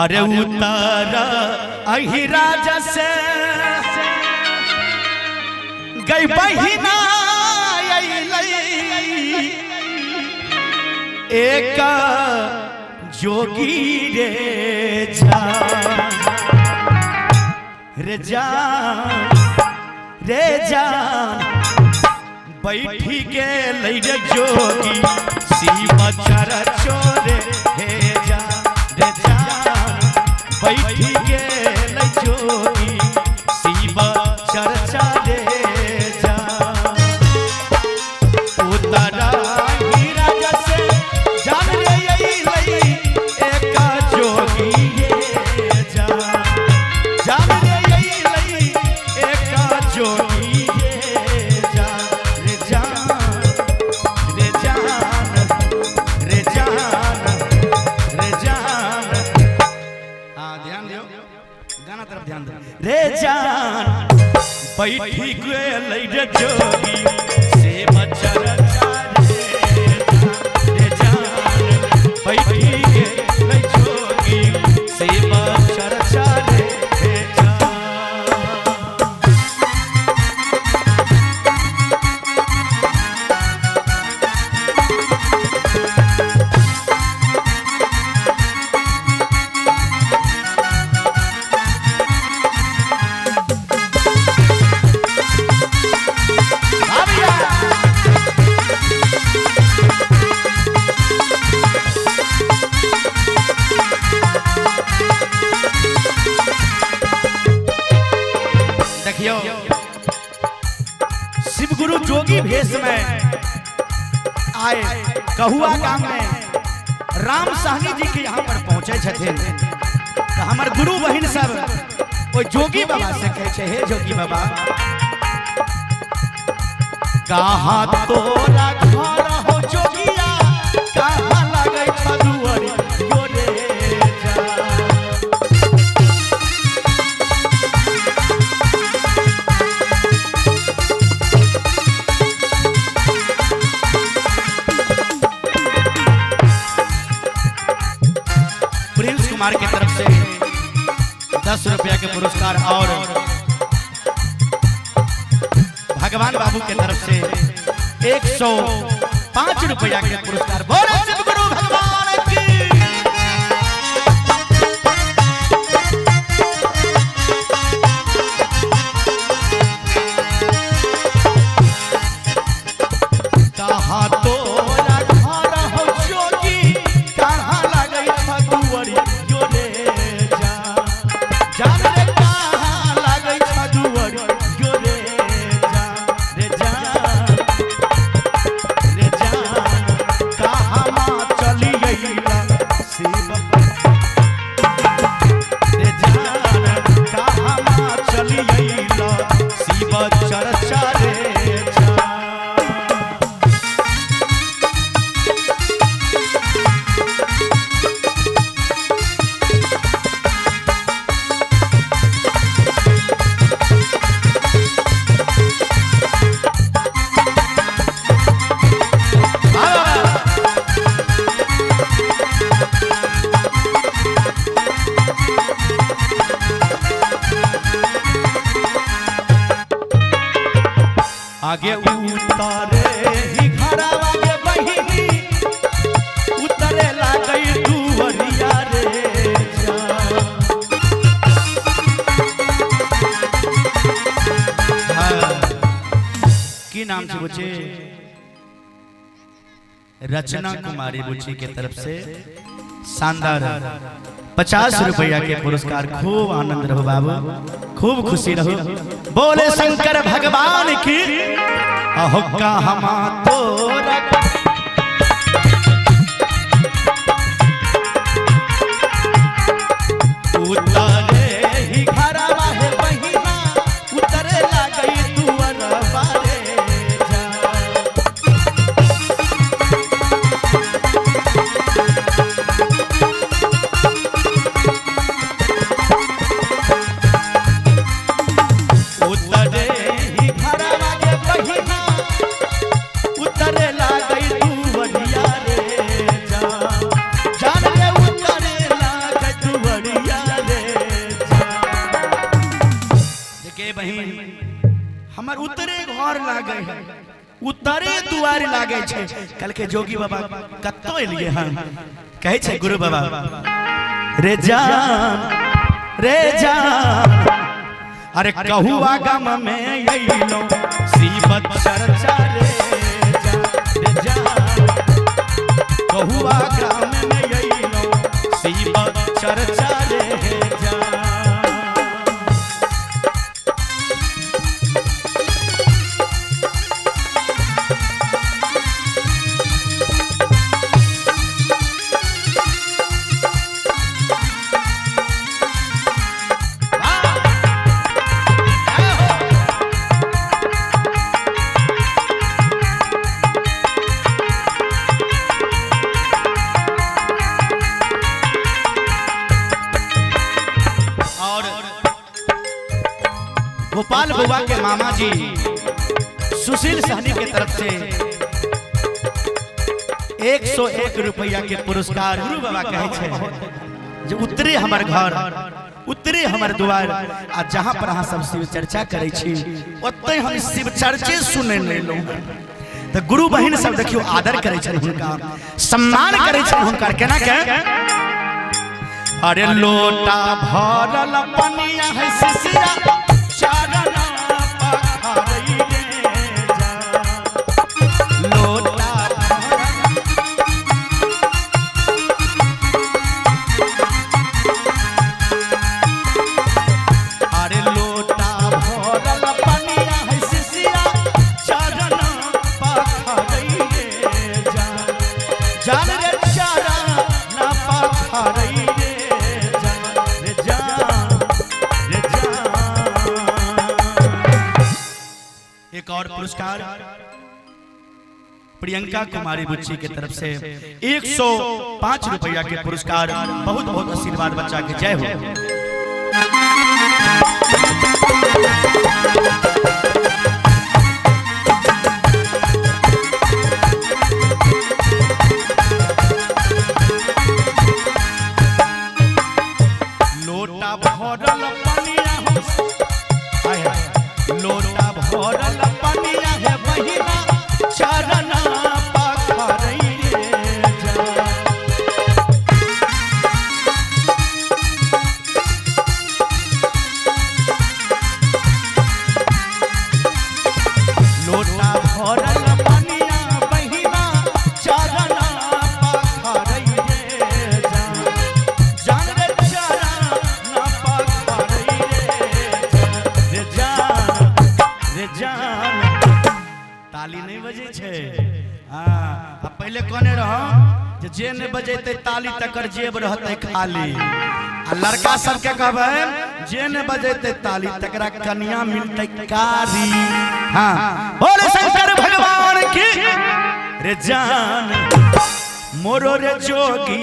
अरे उतारा अही राजा से गई बहिना एक जोगी रे जान बैठी के लई रे जोगी सीमा चर चोरे हे जान रे जान बैठी के लई जोगी सीमा चर रे जान उतारा ही राजा से जान रे यही लई एक जोगी ये जान रे यही लई एक जोगी ये जान रे जान रे जान रे जान हाँ ध्यान दो गाना तरफ ध्यान दो रे जान बैठी के लई रे जोगी से मचर रे जान बैठी के लई जोगी से मचर रे जान देखियो शिव गुरु जोगी भेष में आए कहुआ गांव में राम साहनी जी के यहाँ पर पहुंचे छथिन तो हमार गुरु बहिन सब वो जोगी बाबा से कहे हे जोगी बाबा कहाँ तोरा घर हो जोगिया कहाँ लगे छदुअरी यो रे प्रिंस कुमार की तरफ से 10 रुपया के पुरस्कार और भगवान बाबू के तरफ से 105 रुपया के पुरस्कार। बोलो शिव गुरु भगवान की। कहाँ तोरा घर हो जोगी कहाँ लगे छदुअरी यो रे जान रे कहाँ लगे छदुअरी यो रे जान कहाँ माँ चली अइला शिव रे जान कहाँ माँ चली अइला शिव चर्चा रे जान। आगे उतारे ही घरवा के बहिनी उतरे लागई दुवरिया रे की नाम से बुझे रचना कुमारी बुची के तरफ से शानदार 50 रुपया के पुरस्कार। खूब आनंद रहो बाबू, खूब खुशी रहो। बोले शंकर भगवान की। अहो कहमा तोरा उतारे ही घरवा है बहिना उतरे लागई दुअरवा रे उतरे ही घरवा के बहिना उतरे लागई हमर उतरे घर लागे है, उतरे दुआर लागे छे। कल के जोगी बाबा कत्तो एलिए हम कहे छे गुरु बाबा रे जान अरे कहुआ गम में अइलो सीबत चर्चा रे जान कहुआ गम में अइलो सीबत चर्चा रे जान। गोपाल बुआ के मामा जी सुशील सहनी के तरफ से 101 रुपया के पुरस्कार गुरु बाबा कहे छे जो उतरे हमर घर उतरे हमर द्वार आ जहां पर अहाँ सब शिव चर्चा करे छी ओतै हम शिव चर्चे सुने लेलो। त गुरु बहिन सब देखियो आदर करे छन, हुनका सम्मान करे छन, हुनकर केना के अरे लोटा भरल पनिया है सिसिया चरण पखारई रे जा लोटा अरे लोटा भरल पनिया है सिसिया चरण पखारई रे जा जान रे चरण पखारई रे जा एक और पुरस्कार प्रियंका कुमारी बुच्ची के तरफ से 105 रुपया के पुरस्कार। बहुत बहुत आशीर्वाद बच्चा के जय हो। लोटा भरल पनिया लोटा भरल पनिया है बहिना चरण पखारई रे जा लोटा भरल पनिया बहिना चरण पखारई रे जा जान रे चरण पखारई रे जा रे जान। ताली नहीं बजे छे हाँ पहले कोने रहो जे ने बजेते ताली तकर जेब रहते खाली आ लड़का सब के कहबे जे ने बजेते ताली तकरा कन्या मिलते कारी। हाँ बोले शंकर भगवान की रे जान मोरो रे जोगी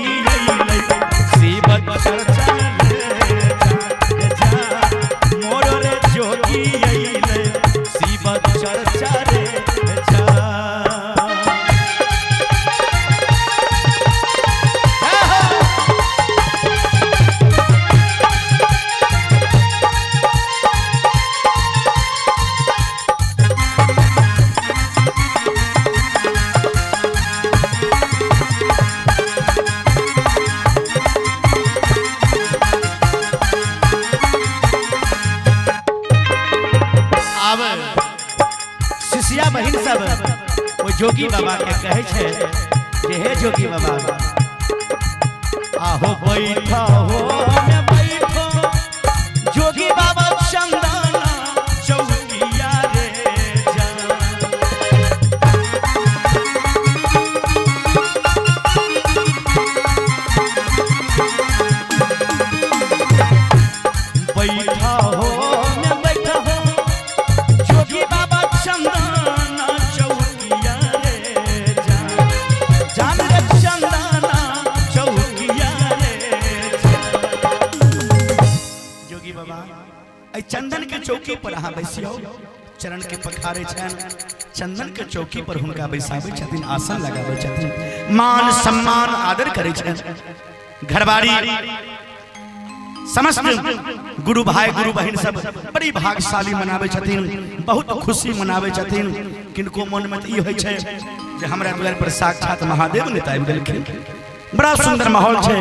शिवत चर्चा रे जान मोरो रे जोगी शिवत चर्चा रे जा। शिष्या बहिन सब वो जोगी बाबा के कहे छे जे हे जोगी बाबा आहो बैठो हो में बैठो जोगी बाबा चंदना चौकिया रे जा बैठा हो में बैठा हो जोगी बाबा चंदना चौकिया रे जा जान रे चंदना चौकिया रे जा। जोगी बाबा आई चंदन के चौकी पर अहाँ बैसियो चरण के पखारे छन चंदन के चौकी पर हुनका बैसाबे छथिन आसन लगाबे छथिन मान सम्मान आदर करे छन। घरबारी समस्त गुरु भाई गुरु बहन सब बड़ी भाग्यशाली मनावे छथिन, बहुत खुशी मनावे छथिन। किनको मन में ई होय छै जे हमरा द्वार पर साक्षात महादेव नेता आबि गेलखिन। बड़ा सुंदर माहौल छै।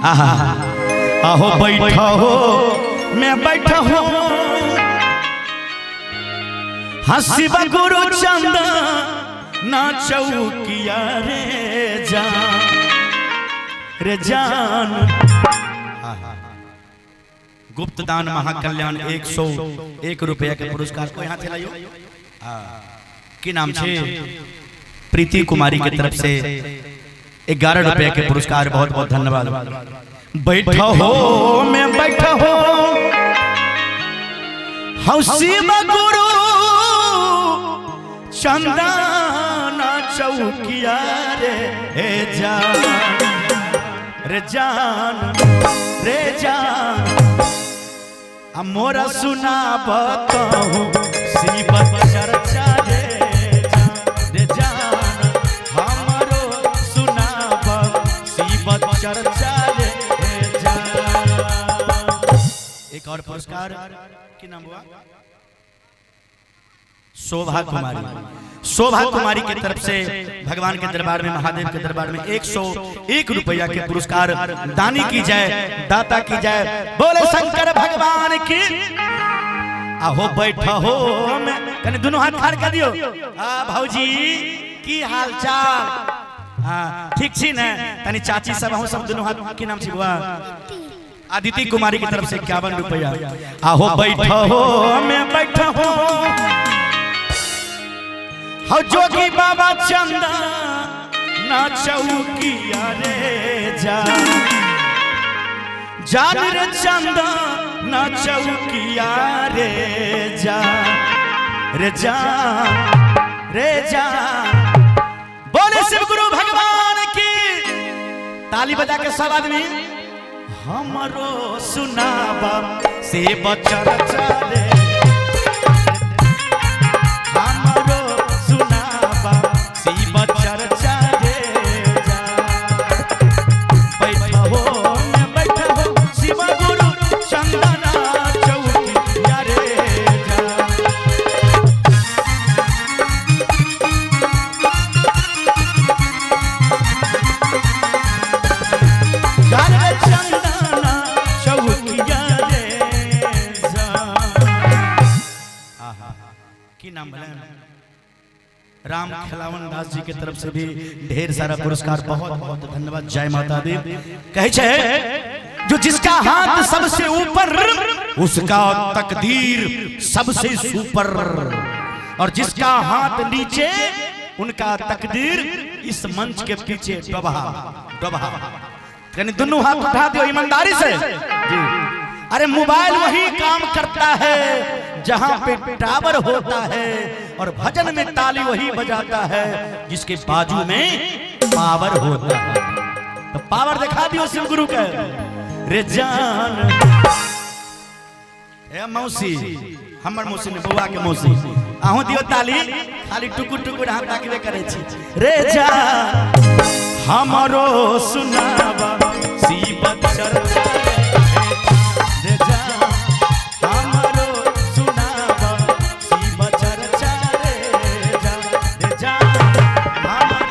आहा आहो बैठा हो मैं बैठा हो हंसी गुरु चंदा ना चौकिया रे जान। गुप्त दान महाकल्याण 101 रुपया के पुरस्कार को यहाँ चलाइयो। की नाम छे? प्रीति कुमारी के तरफ से 11 रुपया के पुरस्कार। बहुत बहुत धन्यवाद। बैठा हो मैं बैठा हो हंसी गुरु चंदना चौकिया रे जान रे जान रे जान। मोरा सुना बताऊं शिव चर्चा रे जान हमारो सुना शिव चर्चा रे जान। एक और पुरस्कार की नाम हुआ? शोभा कुमारी। शोभा कुमारी की तरफ से भगवान के दरबार में महादेव के दरबार में 101 रुपया के पुरस्कार। दानी की जाए दाता की जाए। बोले शंकर भगवान की। आहो बैठा हो मैं कने दोनों हाथ खाड़ कर दियो। भौजी की हाल चाल? ठीक छी ने? तनी चाची सब हम सब दोनों हाथ की नाम छी बुआ? आदिति कुमारी की तरफ से 51 रुपया। आहो बैठा हो मैं बैठा हो हो जोगी बाबा चंदा ना चौकिया रे जान रे चंदा ना चौकिया रे जान रे जान। बोले शिव गुरु भगवान की। ताली बजा के सब आदमी हमरो सुनाबा से बचर चले। राम खिलावन दास जी के तरफ से भी ढेर सारा पुरस्कार। बहुत बहुत धन्यवाद। जय माता दी। कहे छे जो जिसका हाथ सबसे ऊपर उसका तकदीर सबसे सुपर, और जिसका हाथ नीचे उनका तकदीर इस मंच के पीछे डबहा। यानी दोनों हाथ उठा दो ईमानदारी से जी। अरे मोबाइल वही काम करता है जहां पे टावर होता है, और भजन में ताली वही बजाता है जिसके बाजू में पावर होता है। तो पावर दिखा दियो शिव गुरु का रे जान। ए मौसी हमर मौसी ने बउआ के मौसी आहू दियो ताली। खाली टुकुर टुकुर हाथ ताकबे करे छी रे जान हमरो सुनाबा शिव चर्चा रे जान हमरो सुनाबा शिव चर्चा रे जान हमरो सुनाबा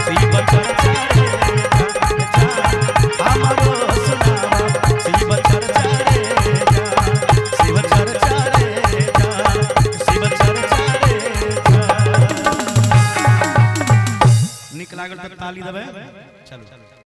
शिव चर्चा लागल तक ताली दबे। चलो।